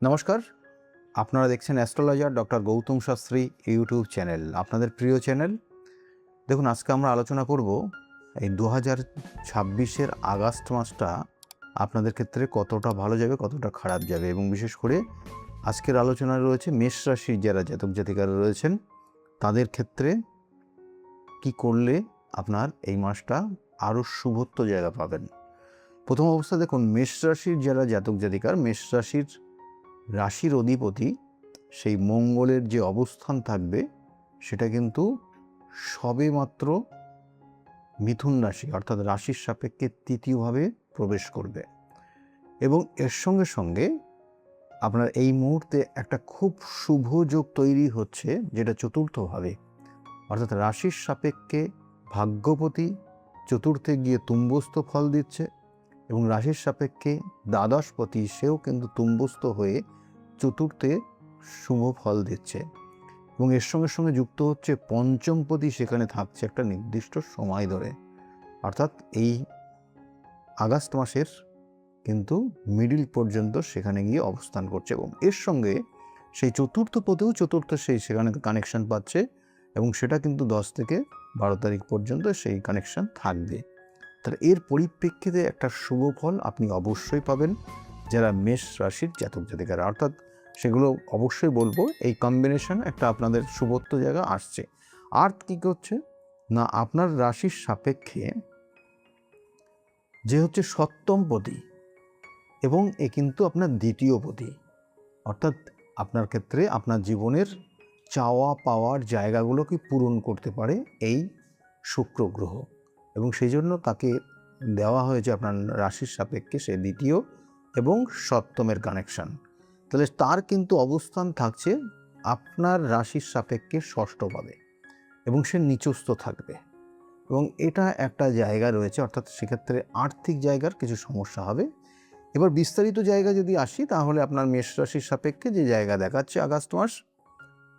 নমস্কার, আপনারা দেখছেন astrologer doctor Gautam Shastri YouTube channel, আপনাদের প্রিয় চ্যানেল। দেখুন, আজকে আমরা আলোচনা করব এই 2026-এর আগস্ট মাসটা আপনাদের ক্ষেত্রে কতটা ভালো যাবে, কতটা খারাপ যাবে, এবং বিশেষ করে আজকের আলোচনায় রয়েছে মেষ রাশির যারা জাতক জাতিকারা রয়েছেন তাদের ক্ষেত্রে কি করলে আপনার এই মাসটা আরও শুভত্ব জায়গা পাবেন। প্রথম অবস্থা দেখুন, মেষ রাশির যারা জাতক জাতিকার, মেষ রাশির অধিপতি সেই মঙ্গলের যে অবস্থান থাকবে সেটা কিন্তু সবে মাত্র মিথুন রাশি অর্থাৎ রাশির সাপেক্ষে তৃতীয়ভাবে প্রবেশ করবে, এবং এর সঙ্গে সঙ্গে আপনার এই মুহূর্তে একটা খুব শুভ যোগ তৈরি হচ্ছে, যেটা চতুর্থভাবে অর্থাৎ রাশির সাপেক্ষে ভাগ্যপতি চতুর্থে গিয়ে তুম্বস্থ ফল দিচ্ছে, এবং রাশির সাপেক্ষে দ্বাদশপতি সেও কিন্তু তুম্বস্থ হয়ে চতুর্থে শুভ ফল দিচ্ছে, এবং এর সঙ্গে সঙ্গে যুক্ত হচ্ছে পঞ্চমপতি, সেখানে থাকছে একটা নির্দিষ্ট সময় ধরে, অর্থাৎ এই আগস্ট মাসের কিন্তু মিডিল পর্যন্ত সেখানে গিয়ে অবস্থান করছে, এবং এর সঙ্গে সেই চতুর্থ পদেও সেখানে কানেকশন পাচ্ছে, এবং সেটা কিন্তু 10 থেকে 12 তারিখ পর্যন্ত সেই কানেকশন থাকবে। তাহলে এর পরিপ্রেক্ষিতে একটা শুভ ফল আপনি অবশ্যই পাবেন যারা মেষ রাশির জাতক জাতিকারা, অর্থাৎ সেগুলো অবশ্যই বলবো এই কম্বিনেশন একটা আপনাদের শুভত্ব জায়গা আসছে। আর কী করছে না, আপনার রাশির সাপেক্ষে যে হচ্ছে সপ্তমপতি, এবং এ কিন্তু আপনার দ্বিতীয়পতি, অর্থাৎ আপনার ক্ষেত্রে আপনার জীবনের চাওয়া পাওয়ার জায়গাগুলোকে পূরণ করতে পারে এই শুক্র গ্রহ, এবং সেই জন্য তাকে দেওয়া হয়েছে আপনার রাশির সাপেক্ষে সে দ্বিতীয় এবং সপ্তমের কানেকশন। তাহলে তার কিন্তু অবস্থান থাকছে আপনার রাশির সাপেক্ষে ষষ্ঠভাবে, এবং সে নিচস্থ থাকবে, এবং এটা একটা জায়গা রয়েছে, অর্থাৎ সেক্ষেত্রে আর্থিক জায়গার কিছু সমস্যা হবে। এবার বিস্তারিত জায়গা যদি আসি, তাহলে আপনার মেষ রাশির সাপেক্ষে যে জায়গা দেখাচ্ছে আগস্ট মাস,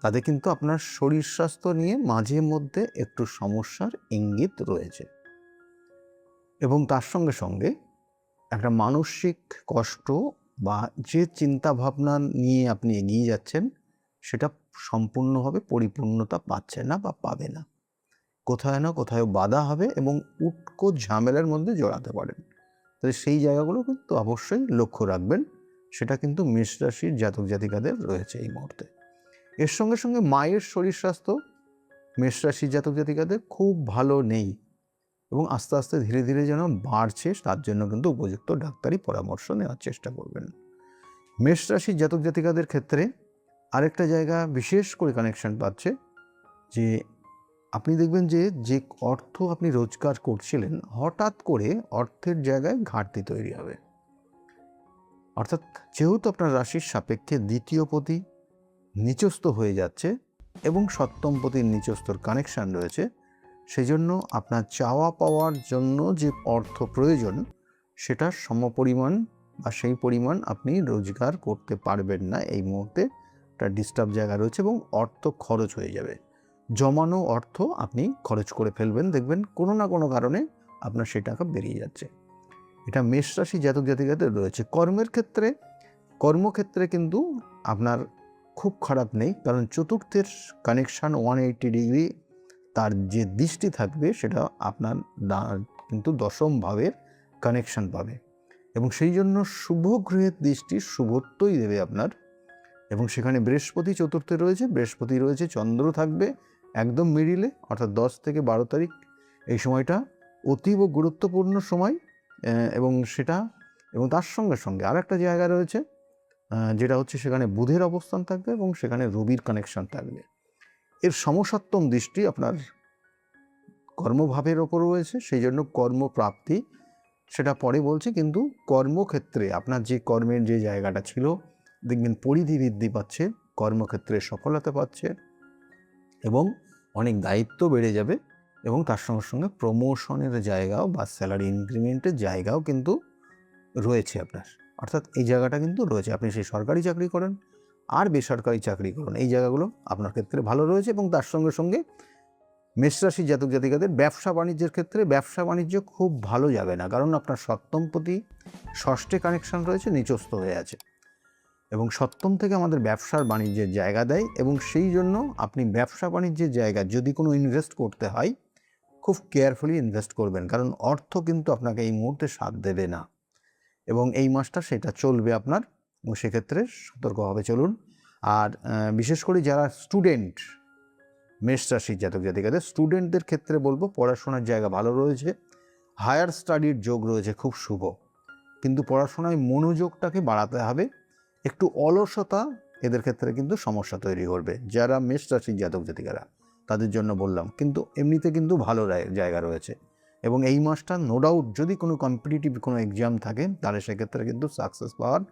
তাতে কিন্তু আপনার শরীর স্বাস্থ্য নিয়ে মাঝে মধ্যে একটু সমস্যার ইঙ্গিত রয়েছে, এবং তার সঙ্গে সঙ্গে একটা মানসিক কষ্ট বা যে চিন্তা ভাবনা নিয়ে আপনি এগিয়ে যাচ্ছেন সেটা সম্পূর্ণভাবে পরিপূর্ণতা পাচ্ছে না বা পাবে না, কোথায় না কোথায় বাধা হবে, এবং উটকো ঝামেলার মধ্যে জড়াতে পারেন। তাহলে সেই জায়গাগুলো কিন্তু অবশ্যই লক্ষ্য রাখবেন, সেটা কিন্তু মেষ রাশির জাতক জাতিকাদের রয়েছে এই মুহূর্তে। এর সঙ্গে সঙ্গে মায়ের শরীর স্বাস্থ্য মেষ রাশির জাতক জাতিকাদের খুব ভালো নেই, এবং আস্তে আস্তে ধীরে ধীরে যেন বাড়ছে, তার জন্য কিন্তু উপযুক্ত ডাক্তারি পরামর্শ নেওয়ার চেষ্টা করবেন। মেষ রাশির জাতক জাতিকাদের ক্ষেত্রে আরেকটা জায়গা বিশেষ করে কানেকশন পাচ্ছে, যে আপনি দেখবেন যে অর্থ আপনি রোজগার করছিলেন, হঠাৎ করে অর্থের জায়গায় ঘাটতি তৈরি হবে, অর্থাৎ যেহেতু আপনার রাশির সাপেক্ষে দ্বিতীয়পতি নিচস্থ হয়ে যাচ্ছে এবং সপ্তমপতির নিচস্থর কানেকশন রয়েছে, সেই জন্য আপনার চাওয়া পাওয়ার জন্য যে অর্থ প্রয়োজন সেটা সমপরিমাণ বা সেই পরিমাণ আপনি রোজগার করতে পারবেন না, এই মুহূর্তে একটা ডিস্টার্ব জায়গা রয়েছে, এবং অর্থ খরচ হয়ে যাবে, জমানো অর্থ আপনি খরচ করে ফেলবেন, দেখবেন কোনো না কোনো কারণে আপনার সেই টাকা বেরিয়ে যাচ্ছে। এটা মেষ রাশি জাতক জাতিকাদের রয়েছে। কর্মক্ষেত্রে কিন্তু আপনার খুব খারাপ নেই, কারণ চতুর্থের কানেকশান 180 ডিগ্রি তার যে দৃষ্টি থাকবে সেটা আপনার কিন্তু দশম ভাবের কানেকশান পাবে, এবং সেই জন্য শুভ গ্রহের দৃষ্টি শুভত্বই দেবে আপনার, এবং সেখানে বৃহস্পতি চতুর্থে রয়েছে, বৃহস্পতি রয়েছে, চন্দ্র থাকবে একদম মিডিলে, অর্থাৎ 10 থেকে 12 তারিখ এই সময়টা অতীব গুরুত্বপূর্ণ সময়, এবং তার সঙ্গে সঙ্গে আর একটা জায়গা রয়েছে যেটা হচ্ছে সেখানে বুধের অবস্থান থাকবে, এবং সেখানে রবির কানেকশন থাকবে। এর সমসপ্তম দৃষ্টি আপনার কর্মভাবের ওপর রয়েছে, সেই জন্য কর্মপ্রাপ্তি সেটা পরে বলছি, কিন্তু কর্মক্ষেত্রে আপনার যে কর্মের যে জায়গাটা ছিল দেখবেন পরিধি বৃদ্ধি পাচ্ছে, কর্মক্ষেত্রে সফলতা পাচ্ছে, এবং অনেক দায়িত্ব বেড়ে যাবে, এবং তার সঙ্গে সঙ্গে প্রমোশনের জায়গাও বা স্যালারি ইনক্রিমেন্টের জায়গাও কিন্তু রয়েছে আপনার, অর্থাৎ এই জায়গাটা কিন্তু রয়েছে। আপনি সেই সরকারি চাকরি করেন আর বেসরকারি চাকরি করুন, এই জায়গাগুলো আপনার ক্ষেত্রে ভালো রয়েছে, এবং তার সঙ্গে সঙ্গে মেষ রাশির জাতক জাতিকাদের ব্যবসা বাণিজ্যের ক্ষেত্রে ব্যবসা বাণিজ্য খুব ভালো যাবে না, কারণ আপনার সপ্তমপতি ষষ্ঠে কানেকশন রয়েছে, নিচস্থ হয়ে আছে, এবং সপ্তম থেকে আমাদের ব্যবসার বাণিজ্যের জায়গা দেয়, এবং সেই জন্য আপনি ব্যবসা বাণিজ্যের জায়গায় যদি কোনো ইনভেস্ট করতে হয় খুব কেয়ারফুলি ইনভেস্ট করবেন, কারণ অর্থ কিন্তু আপনাকে এই মুহূর্তে সাথ দেবে না, এবং এই মাসটা সেটা চলবে আপনার, এবং সেক্ষেত্রে সতর্কভাবে চলুন। আর বিশেষ করে যারা স্টুডেন্ট, মেষ রাশির জাতক জাতিকাদের স্টুডেন্টদের ক্ষেত্রে বলবো পড়াশোনার জায়গা ভালো রয়েছে, হায়ার স্টাডির যোগ রয়েছে, খুব শুভ, কিন্তু পড়াশোনায় মনোযোগটাকে বাড়াতে হবে। একটু অলসতা এদের ক্ষেত্রে কিন্তু সমস্যা তৈরি করবে, যারা মেষ রাশির জাতক জাতিকারা তাদের জন্য বললাম, কিন্তু এমনিতে কিন্তু ভালো জায়গা রয়েছে। এবং এই মাসটা নো ডাউট যদি কোনো কম্পিটিটিভ কোনো এক্সাম থাকে তাহলে সেক্ষেত্রে কিন্তু সাকসেস পাওয়ার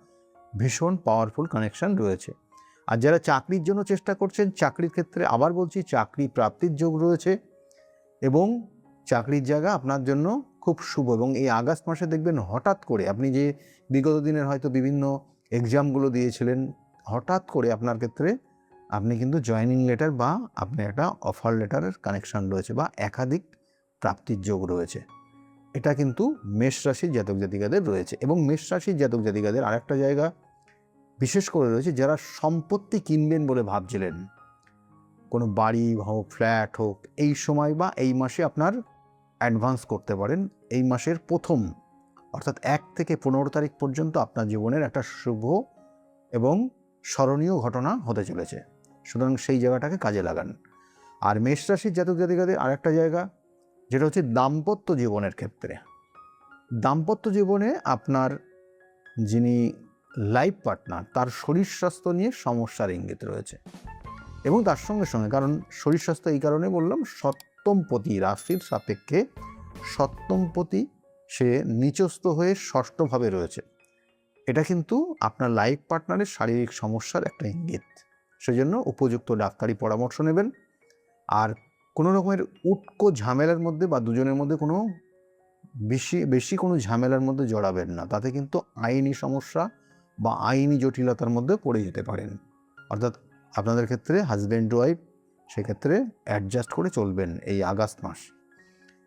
ভীষণ পাওয়ারফুল কানেকশান রয়েছে। আর যারা চাকরির জন্য চেষ্টা করছেন, চাকরির ক্ষেত্রে আবার বলছি চাকরি প্রাপ্তির যোগ রয়েছে, এবং চাকরির জায়গা আপনার জন্য খুব শুভ। এবং এই আগস্ট মাসে দেখবেন হঠাৎ করে আপনি যে বিগত দিনের হয়তো বিভিন্ন এক্সামগুলো দিয়েছিলেন, হঠাৎ করে আপনার ক্ষেত্রে আপনি কিন্তু জয়েনিং লেটার বা আপনি একটা অফার লেটারের কানেকশান রয়েছে, বা একাধিক প্রাপ্তির যোগ রয়েছে। এটা কিন্তু মেষ রাশির জাতক জাতিকাদের রয়েছে। এবং মেষ রাশির জাতক জাতিকাদের আরেকটা জায়গা বিশেষ করে রয়েছে, যারা সম্পত্তি কিনবেন বলে ভাবছিলেন, কোনো বাড়ি হোক, ফ্ল্যাট হোক, এই সময় বা এই মাসে আপনার অ্যাডভান্স করতে পারেন। এই মাসের প্রথম অর্থাৎ 1 থেকে 15 তারিখ পর্যন্ত আপনার জীবনের একটা শুভ এবং স্মরণীয় ঘটনা হতে চলেছে, সুতরাং সেই জায়গাটাকে কাজে লাগান। আর মেষ রাশির জাতক জাতিকাদের আরেকটা জায়গা যেটা হচ্ছে দাম্পত্য জীবনের ক্ষেত্রে, দাম্পত্য জীবনে আপনার যিনি লাইফ পার্টনার তার শরীর স্বাস্থ্য নিয়ে সমস্যার ইঙ্গিত রয়েছে। এবং তার সঙ্গে সঙ্গে, কারণ শরীর স্বাস্থ্য এই কারণে বললাম, সপ্তমপতি রাশির সাপেক্ষে সপ্তমপতি সে নিচস্থ হয়ে ষষ্ঠভাবে রয়েছে, এটা কিন্তু আপনার লাইফ পার্টনারের শারীরিক সমস্যার একটা ইঙ্গিত। সেজন্য উপযুক্ত ডাক্তারি পরামর্শ নেবেন। আর কোনো রকমের উটকো ঝামেলার মধ্যে বা দুজনের মধ্যে কোনো বেশি কোনো ঝামেলার মধ্যে জড়াবেন না, তাতে কিন্তু আইনি সমস্যা বা আইনি জটিলতার মধ্যে পড়ে যেতে পারেন। অর্থাৎ আপনাদের ক্ষেত্রে হাজব্যান্ড ওয়াইফ সেক্ষেত্রে অ্যাডজাস্ট করে চলবেন এই আগস্ট মাস।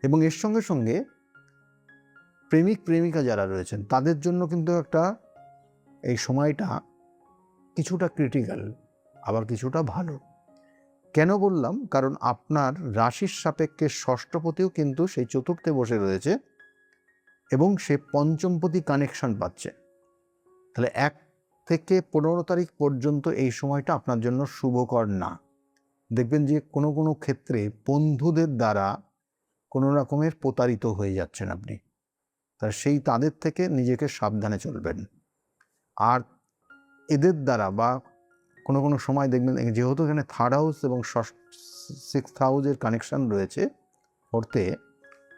এবং এর সঙ্গে সঙ্গে প্রেমিক প্রেমিকা যারা রয়েছেন তাদের জন্য কিন্তু একটা এই সময়টা কিছুটা ক্রিটিক্যাল, আবার কিছুটা ভালো। কেন বললাম? কারণ আপনার রাশির সাপেক্ষে ষষ্ঠপতিও কিন্তু সেই চতুর্থে বসে রয়েছে, এবং সে পঞ্চমপতি কানেকশন পাচ্ছে। তাহলে 1 থেকে 15 তারিখ পর্যন্ত এই সময়টা আপনার জন্য শুভকর না। দেখবেন যে কোনো কোনো ক্ষেত্রে বন্ধুদের দ্বারা কোনো রকমের প্রতারিত হয়ে যাচ্ছেন আপনি, তা সেই তাদের থেকে নিজেকে সাবধানে চলবেন। আর এদের দ্বারা বা কোনো কোনো সময় দেখবেন, যেহেতু এখানে 3rd হাউস এবং 6th হাউসের কানেকশান রয়েছে অর্থে,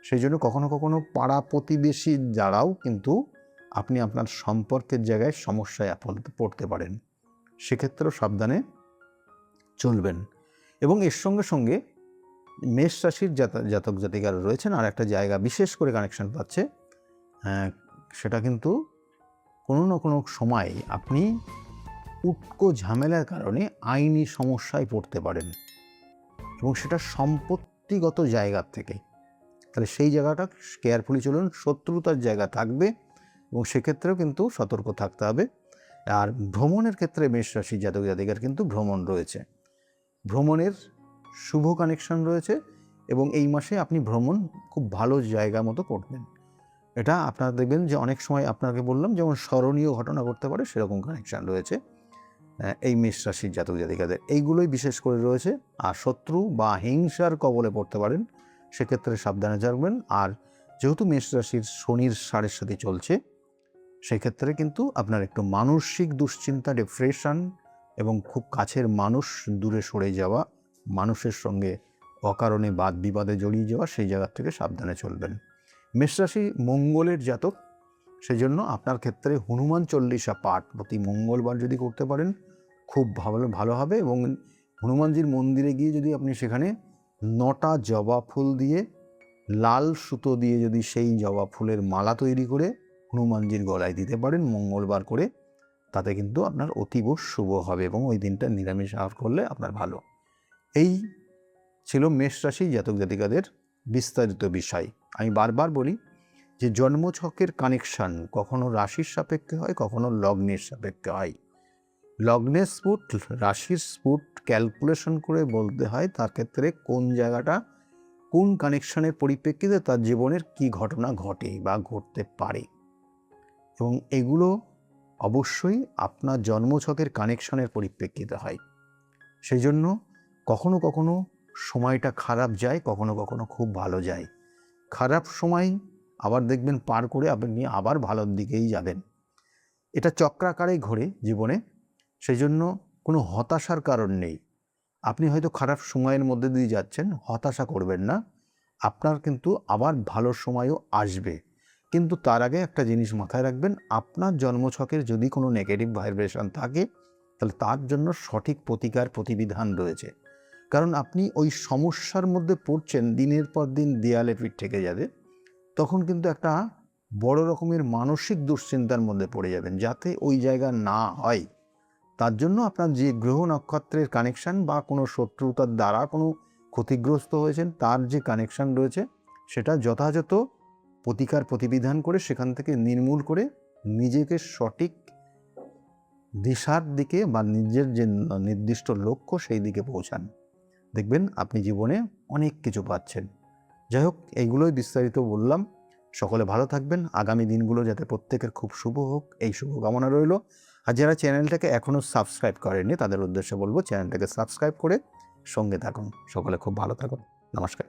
সেই জন্য কখনো কখনো পাড়া প্রতিবেশীর দ্বারাও কিন্তু আপনি আপনার সম্পর্কের জায়গায় সমস্যায় পড়তে পারেন, সেক্ষেত্রেও সাবধানে চলবেন। এবং এর সঙ্গে সঙ্গে মেষ রাশির জাতক জাতিকারা রয়েছেন আর একটা জায়গা বিশেষ করে কানেকশান পাচ্ছে, সেটা কিন্তু কোনো না কোনো সময় আপনি উটকো ঝামেলার কারণে আইনি সমস্যায় পড়তে পারেন, এবং সেটা সম্পত্তিগত জায়গার থেকে। তাহলে সেই জায়গাটা কেয়ারফুলি চলুন, শত্রুতার জায়গা থাকবে, এবং সেক্ষেত্রেও কিন্তু সতর্ক থাকতে হবে। আর ভ্রমণের ক্ষেত্রে মেষ রাশির জাতক জাতিকার কিন্তু ভ্রমণ রয়েছে, ভ্রমণের শুভ কানেকশন রয়েছে, এবং এই মাসে আপনি ভ্রমণ খুব ভালো জায়গা মতো করবেন। এটা আপনারা দেখবেন যে অনেক সময় আপনাকে বললাম যেমন স্মরণীয় ঘটনা ঘটতে পারে, সেরকম কানেকশান রয়েছে এই মেষ রাশির জাতক জাতিকাদের, এইগুলোই বিশেষ করে রয়েছে। আর শত্রু বা হিংসার কবলে পড়তে পারেন, সেক্ষেত্রে সাবধানে থাকবেন। আর যেহেতু মেষ রাশির শনির 7.5 চলছে, সেক্ষেত্রে কিন্তু আপনার একটু মানসিক দুশ্চিন্তা, ডিপ্রেশন, এবং খুব কাছের মানুষ দূরে সরে যাওয়া, মানুষের সঙ্গে অকারণে বাদ বিবাদে জড়িয়ে যাওয়া, সেই জায়গার থেকে সাবধানে চলবেন। মেষ রাশি মঙ্গলের জাতক, সেজন্য আপনার ক্ষেত্রে হনুমান চল্লিশা পাঠ প্রতি মঙ্গলবার যদি করতে পারেন খুব ভালো হবে। এবং হনুমানজির মন্দিরে গিয়ে যদি আপনি সেখানে 9টা জবা ফুল দিয়ে লাল সুতো দিয়ে যদি সেই জবা ফুলের মালা তৈরি করে হনুমানজির গলায় দিতে পারেন মঙ্গলবার করে, তাতে কিন্তু আপনার অতীব শুভ হবে, এবং ওই দিনটা নিরামিষ আহার করলে আপনার ভালো। এই ছিল মেষ রাশি জাতক জাতিকাদের বিস্তারিত বিষয়। আমি বারবার বলি যে জন্মছকের কানেকশান কখনো রাশির সাপেক্ষে হয়, কখনো লগ্নের সাপেক্ষে হয়। লগ্নের স্ফুট, রাশির স্ফুট ক্যালকুলেশন করে বলতে হয় তার ক্ষেত্রে কোন জায়গাটা কোন কানেকশনের পরিপ্রেক্ষিতে তার জীবনের কি ঘটনা ঘটে বা ঘটতে পারে, এবং এগুলো অবশ্যই আপনার জন্মছকের কানেকশনের পরিপ্রেক্ষিতে হয়। সেই জন্য কখনো কখনো সময়টা খারাপ যায়, কখনো কখনো খুব ভালো যায়। খারাপ সময় আবার দেখবেন পার করে আপনি আবার ভালোর দিকেই যাবেন। এটা চক্রাকারে ঘোরে জীবনে। সেই জন্য কোনো হতাশার কারণ নেই। আপনি হয়তো খারাপ সময়ের মধ্যে দিয়ে যাচ্ছেন, হতাশা করবেন না। আপনার কিন্তু আবার ভালো সময়ও আসবে। কিন্তু তার আগে একটা জিনিস মাথায় রাখবেন, আপনার জন্মছকের যদি কোনো নেগেটিভ ভাইব্রেশন থাকে তাহলে তার জন্য সঠিক প্রতিকার প্রতিবিধান রয়েছে। কারণ আপনি ওই সমস্যার মধ্যে পড়ছেন, দিনের পর দিন দেয়ালে পিঠ থেকে যাবে, তখন কিন্তু একটা বড় রকমের মানসিক দুশ্চিন্তার মধ্যে পড়ে যাবেন। যাতে ওই জায়গা না হয় তার জন্য আপনার যে গ্রহ নক্ষত্রের কানেকশান বা কোনো শত্রুতার দ্বারা কোনো ক্ষতিগ্রস্ত হয়েছেন তার যে কানেকশান রয়েছে সেটা যথাযথ প্রতিকার প্রতিবিধান করে সেখান থেকে নির্মূল করে নিজেকে সঠিক দিশার দিকে বা নিজের যে নির্দিষ্ট লক্ষ্য সেই দিকে পৌঁছান। দেখবেন আপনি জীবনে অনেক কিছু পাচ্ছেন। যাই হোক, এইগুলোই বিস্তারিত বললাম। সকলে ভালো থাকবেন। আগামী দিনগুলো যাতে প্রত্যেকের খুব শুভ হোক, এই শুভকামনা রইল। আর যারা চ্যানেলটাকে এখনও সাবস্ক্রাইব করেননি তাদের উদ্দেশ্যে বলবো চ্যানেলটাকে সাবস্ক্রাইব করে সঙ্গে থাকুন। সকলে খুব ভালো থাকুন। নমস্কার।